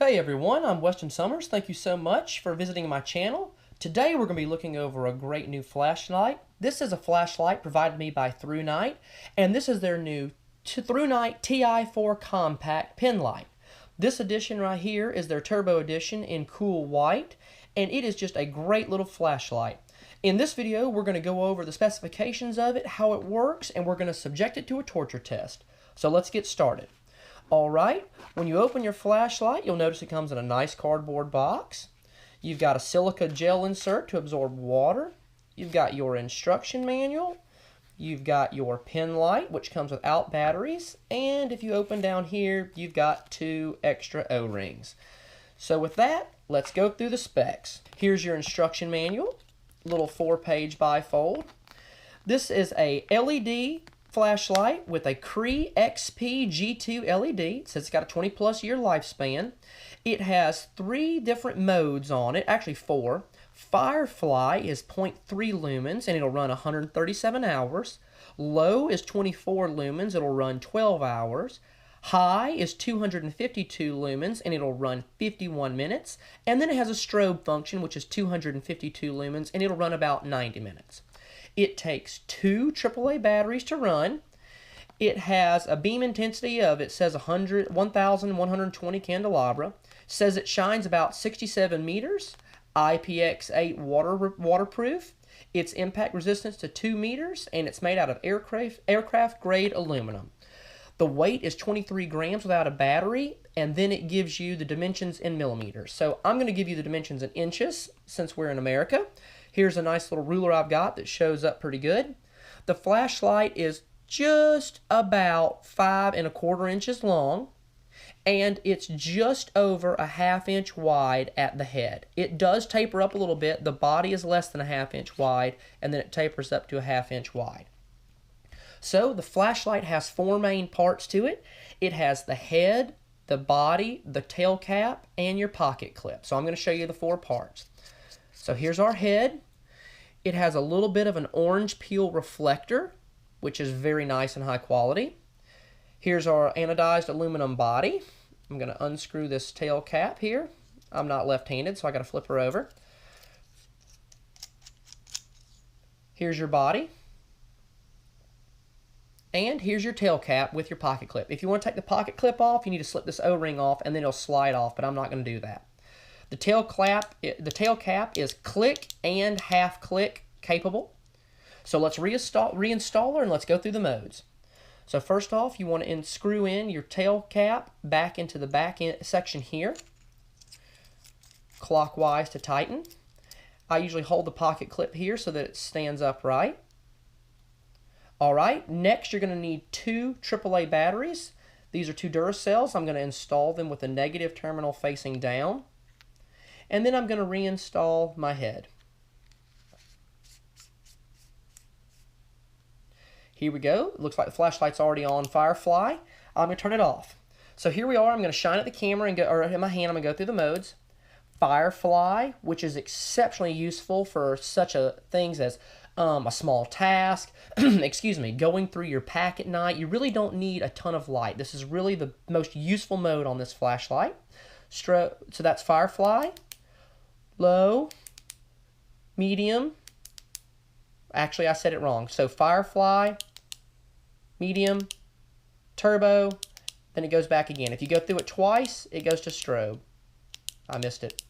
Hey everyone, I'm Weston Summers. Thank you so much for visiting my channel. Today we're going to be looking over a great new flashlight. This is a flashlight provided to me by ThruNite, and this is their new ThruNite Ti4 Compact Penlight. This edition right here is their Turbo Edition in cool white, and it is just a great little flashlight. In this video, we're going to go over the specifications of it, how it works, and we're going to subject it to a torture test. So let's get started. Alright, when you open your flashlight, you'll notice it comes in a nice cardboard box. You've got a silica gel insert to absorb water. You've got your instruction manual. You've got your pen light, which comes without batteries. And if you open down here, you've got 2 extra O-rings. So with that, let's go through the specs. Here's your instruction manual, little 4-page bifold. This is a LED flashlight with a CREE XP-G2 LED. It says it's got a 20+ year lifespan. It has 3 different modes on it, actually 4. Firefly is 0.3 lumens and it'll run 137 hours. Low is 24 lumens, it'll run 12 hours. High is 252 lumens and it'll run 51 minutes. And then it has a strobe function, which is 252 lumens, and it'll run about 90 minutes. It takes 2 AAA batteries to run. It has a beam intensity of, it says 1,120 candelabra. It says it shines about 67 meters. IPX8 waterproof. Its impact resistance to 2 meters, and it's made out of aircraft grade aluminum. The weight is 23 grams without a battery, and then it gives you the dimensions in millimeters. So I'm going to give you the dimensions in inches since we're in America. Here's a nice little ruler I've got that shows up pretty good. The flashlight is just about 5 1/4 inches long, and it's just over a 1/2 inch wide at the head. It does taper up a little bit. The body is less than a 1/2 inch wide, and then it tapers up to a 1/2 inch wide. So the flashlight has 4 main parts to it. It has the head, the body, the tail cap, and your pocket clip. So I'm going to show you the 4 parts. So here's our head. It has a little bit of an orange peel reflector, which is very nice and high quality. Here's our anodized aluminum body. I'm going to unscrew this tail cap here. I'm not left-handed, so I got to flip her over. Here's your body. And here's your tail cap with your pocket clip. If you want to take the pocket clip off, you need to slip this O-ring off, and then it'll slide off, but I'm not going to do that. The tail cap is click and half click capable. So let's reinstall her and let's go through the modes. So first off, you want to screw in your tail cap back into the back section here, clockwise to tighten. I usually hold the pocket clip here so that it stands upright. Alright, next you're going to need 2 AAA batteries. These are 2 Duracells. I'm going to install them with the negative terminal facing down. And then I'm going to reinstall my head. Here we go. It looks like the flashlight's already on Firefly. I'm going to turn it off. So here we are. I'm going to shine at the camera and go, or in my hand, I'm going to go through the modes. Firefly, which is exceptionally useful for such things as a small task, excuse me, going through your pack at night. You really don't need a ton of light. This is really the most useful mode on this flashlight. So that's Firefly, low, medium. Actually, I said it wrong. So Firefly, medium, turbo, then it goes back again. If you go through it twice, it goes to strobe. I missed it.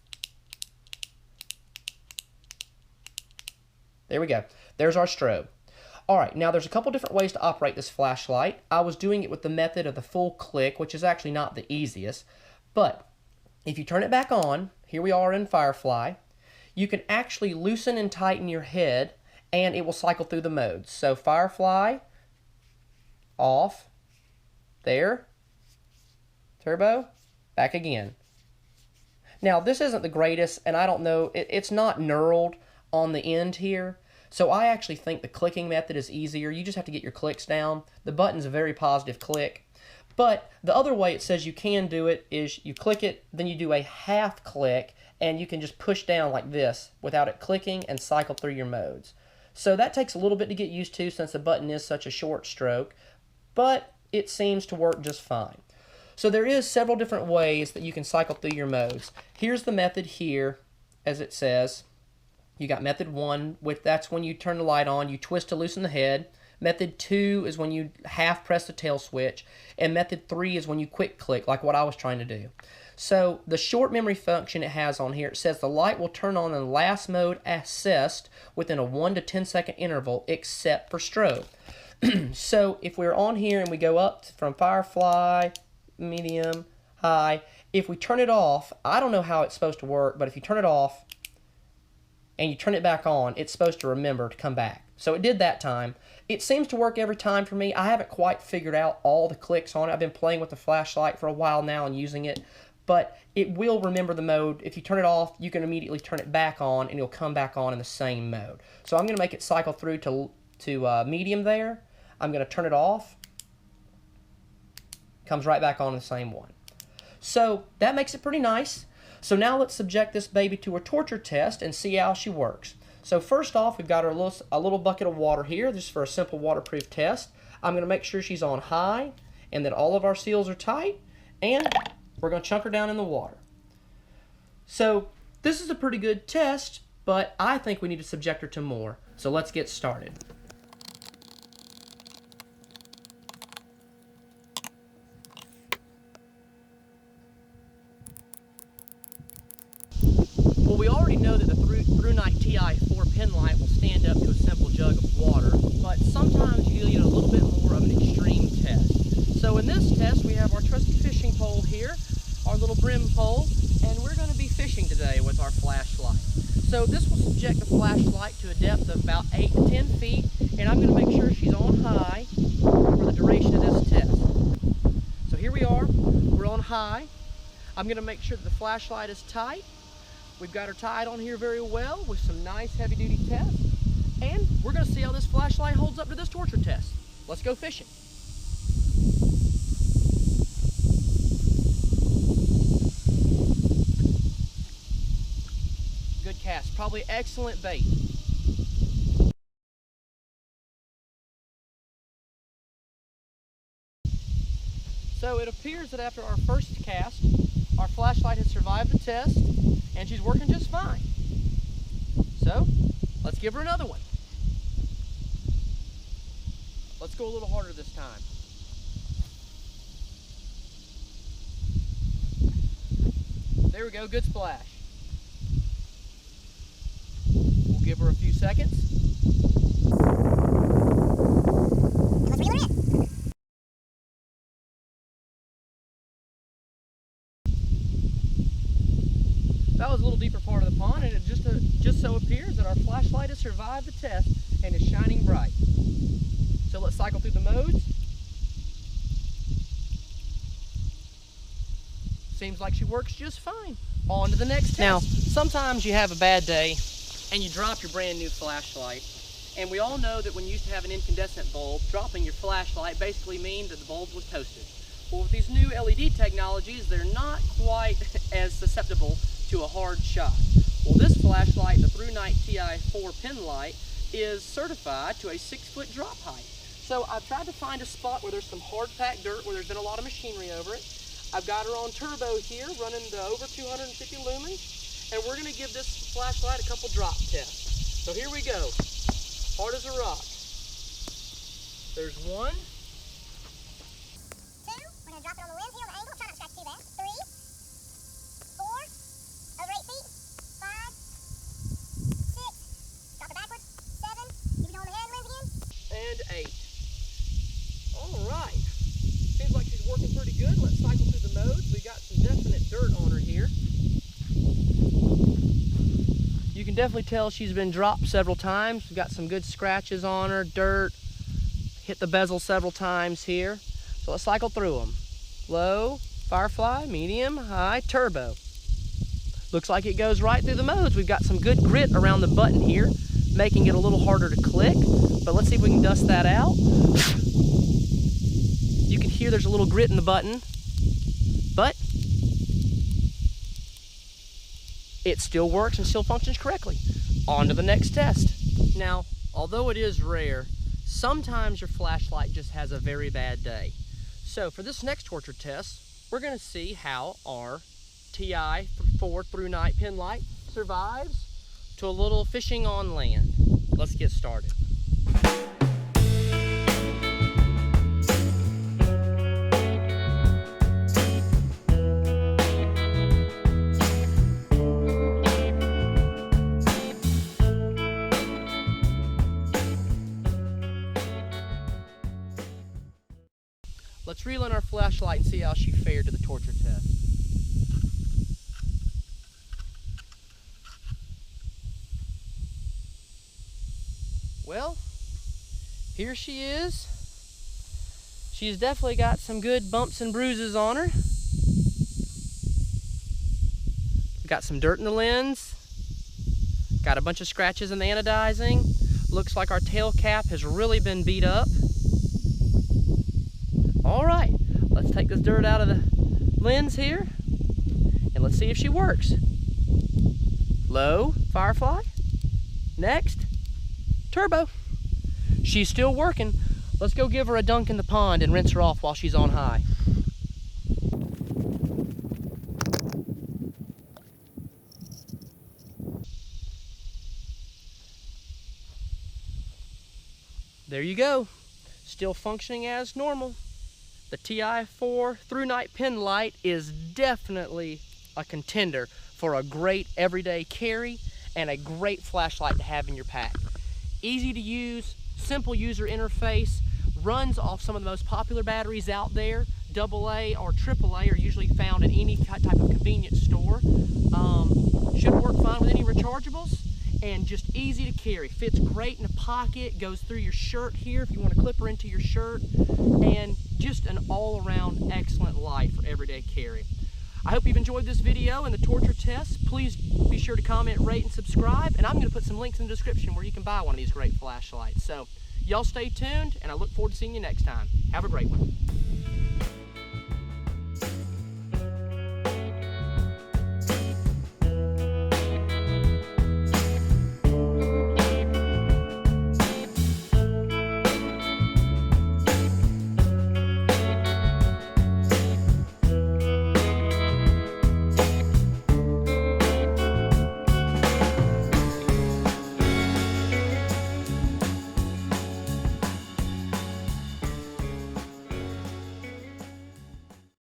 There we go. There's our strobe. All right, now there's a couple different ways to operate this flashlight. I was doing it with the method of the full click, which is actually not the easiest. But if you turn it back on, here we are in Firefly, you can actually loosen and tighten your head, and it will cycle through the modes. So Firefly, off, there, turbo, back again. Now this isn't the greatest, and I don't know, it's not knurled on the end here, so I actually think the clicking method is easier. You just have to get your clicks down. The button's a very positive click. But the other way it says you can do it is you click it, then you do a half click, and you can just push down like this without it clicking and cycle through your modes. So that takes a little bit to get used to since the button is such a short stroke, but it seems to work just fine. So there is several different ways that you can cycle through your modes. Here's the method here, as it says. You got method 1, that's when you turn the light on, you twist to loosen the head. Method 2 is when you half press the tail switch. And method 3 is when you quick click, like what I was trying to do. So the short memory function it has on here, it says the light will turn on in the last mode assessed within a 1 to 10 second interval except for strobe. So if we're on here and we go up from Firefly, medium, high, if we turn it off, I don't know how it's supposed to work, but if you turn it off and you turn it back on, it's supposed to remember to come back. So it did that time. It seems to work every time for me. I haven't quite figured out all the clicks on it. I've been playing with the flashlight for a while now and using it, but it will remember the mode. If you turn it off, you can immediately turn it back on and it'll come back on in the same mode. So I'm going to make it cycle through to medium there. I'm going to turn it off. Comes right back on the same one. So that makes it pretty nice. So now let's subject this baby to a torture test and see how she works. So first off, we've got a little bucket of water here. This is for a simple waterproof test. I'm going to make sure she's on high and that all of our seals are tight. And we're going to chunk her down in the water. So this is a pretty good test, but I think we need to subject her to more. So let's get started. Well, we already know that the ThruNite Ti4 Penlight will stand up to a simple jug of water, but sometimes you need a little bit more of an extreme test. So in this test, we have our trusty fishing pole here, our little brim pole, and we're going to be fishing today with our flashlight. So this will subject the flashlight to a depth of about 8 to 10 feet, and I'm going to make sure she's on high for the duration of this test. So here we are, we're on high. I'm going to make sure that the flashlight is tight. We've got her tied on here very well with some nice heavy-duty tests. And we're going to see how this flashlight holds up to this torture test. Let's go fishing. Good cast. Probably excellent bait. So it appears that after our first cast, our flashlight has survived the test, and she's working just fine. So, let's give her another one. Let's go a little harder this time. There we go, good splash. We'll give her a few seconds. That was a little deeper part of the pond, and it just so appears that our flashlight has survived the test and is shining bright. So let's cycle through the modes. Seems like she works just fine. On to the next test. Now, sometimes you have a bad day and you drop your brand new flashlight. And we all know that when you used to have an incandescent bulb, dropping your flashlight basically means that the bulb was toasted. Well, with these new LED technologies, they're not quite as susceptible to a hard shot. Well, this flashlight, the ThruNite Ti4 Penlight, is certified to a 6-foot drop height. So I've tried to find a spot where there's some hard packed dirt, where there's been a lot of machinery over it. I've got her on turbo here, running to over 250 lumens, and we're going to give this flashlight a couple drop tests. So here we go. Hard as a rock. There's 1. 2. We're going to drop it on the lens here on the angle. Try not to scratch too bad. 3. 4. Over 8 feet. 5. 6. Drop it backwards. 7. Keep it on the head, lens again. And 8. Alright. Seems like she's working pretty good. Let's cycle through the modes. We got some definite dirt on her here. You can definitely tell she's been dropped several times. We've got some good scratches on her, dirt, hit the bezel several times here. So let's cycle through them. Low, Firefly, medium, high, turbo. Looks like it goes right through the modes. We've got some good grit around the button here, making it a little harder to click. But let's see if we can dust that out. You can hear there's a little grit in the button, but it still works and still functions correctly. On to the next test. Now, although it is rare, sometimes your flashlight just has a very bad day. So for this next torture test, we're going to see how our Ti4 ThruNite Penlight survives to a little fishing on land. Let's get started. Let's reel in our flashlight and see how she fared to the torture test. Well, here she is. She's definitely got some good bumps and bruises on her. Got some dirt in the lens. Got a bunch of scratches in the anodizing. Looks like our tail cap has really been beat up. All right, let's take this dirt out of the lens here and let's see if she works. Low, firefly. Next, turbo. She's still working. Let's go give her a dunk in the pond and rinse her off while she's on high. There you go. Still functioning as normal. The Ti4 ThruNite Penlight is definitely a contender for a great everyday carry and a great flashlight to have in your pack. Easy to use, simple user interface, runs off some of the most popular batteries out there. AA or AAA are usually found in any type of convenience store. Should work fine with any rechargeables. And just easy to carry. Fits great in a pocket, goes through your shirt here if you want to clip her into your shirt, and just an all-around excellent light for everyday carry. I hope you've enjoyed this video and the torture test. Please be sure to comment, rate, and subscribe, and I'm going to put some links in the description where you can buy one of these great flashlights. So y'all stay tuned, and I look forward to seeing you next time. Have a great one.